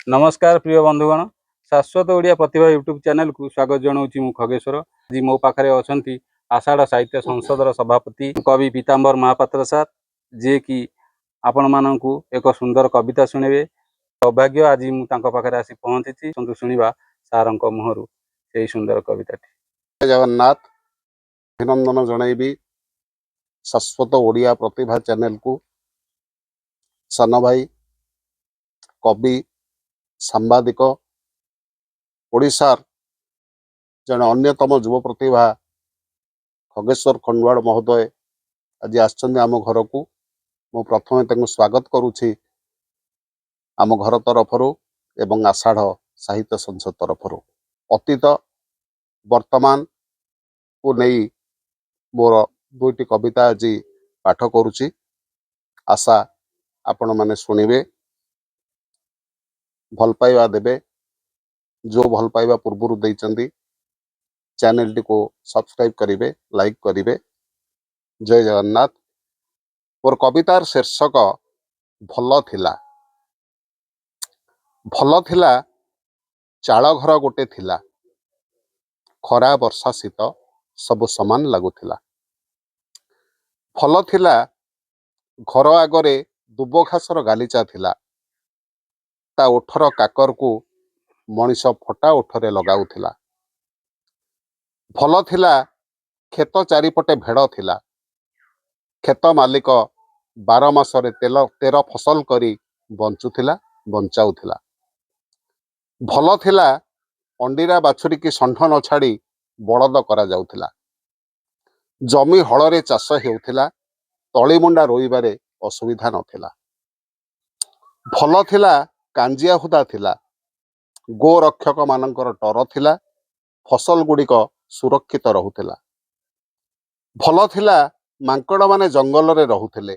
नमस्कार प्रिय बंधुगण, शाश्वत ओडिया प्रतिभा यूट्यूब चैनल को स्वागत जनाऊँ मु खगेश्वर। आज मो पाखे अच्छा आषाढ़ साहित्य संसदर सभापति कवि पीताम्बर महापात्र सार, जी कि आपण मानू एक सुंदर कविता शुणे। सौभाग्य आज मुझे आसी पहुंची शुणा सार मुहर से सुंदर कविता। जगन्नाथ अभिनंदन जनइबी शाश्वत ओडिया प्रतिभा चैनल को सान भाई कवि सांबादिक ओडिशार जन अन्यतम युव प्रतिभा खगेश्वर खंडवाड़ महोदय आज आम घर को मु प्रथम स्वागत करुछि आम घर तरफर एवं आषाढ़ साहित्य संसद तरफर अतीत वर्तमान को नहीं मोर दुईटी कविता आज पाठ करुछि। आशा आपण माने शुणिबे, भल पाइबा देबे। जो भल पाइबा पूर्व देइचंदी चैनल टी को सब्सक्राइब करिवे, लाइक करिवे। जय जगन्नाथ। मोर कवितार शीर्षक भल थिला। भल थिला चाळ घर गोटे थिला, खरा वर्षा शीत सब समान लागुथिला। भल थिला घर आगरे दुब घासर गालीचा थिला, ता ओठर काकर को मनीष फटा ओठरे लगाउथिला। भल थिला खेत चारिपटे भेड़ थिला, खेत मालिक 12 मासरे तेर फसल करी बंचुथिला बंचाउथिला। भल थिला अंडीरा बाछुरी की षंढ न छाड़ी बलद करा जाउथिला। जमी हलरे चाष हेउथिला, तळीमुंडा रोइबारे असुविधा नथिला। भल थिला कांजिया हुदा थिला, गो रक्षक मानकर डर थिला, फसल गुड़िक सुरक्षित रहुथिला। भल थिला मांकड़ माने जंगल रे रहुथिले,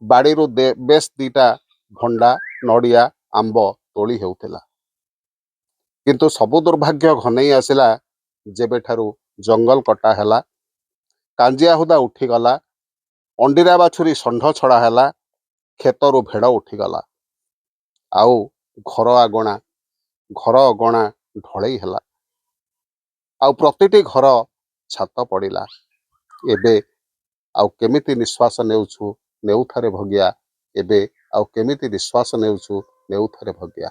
बाड़ीरु बेस दीटा भंडा नड़िया आंब तोली हेउथिला। किंतु सबु दुर्भाग्य घनई आसिला जेबे ठारू जंगल कटा हैला, कांजिया हुदा उठीगला, अंडीरा बाछुरी षंढ छड़ा हैला, खेतरू भेड़ उठीगला, आउ घर अगणा ढलई हैला, आउ प्रतिटी घर छात पड़िला। एबे आउ केमिति निश्वास नेउछु नेउथारे भगिया, एबे आउ केमिति निश्वास नेउछु नेउथारे भगिया।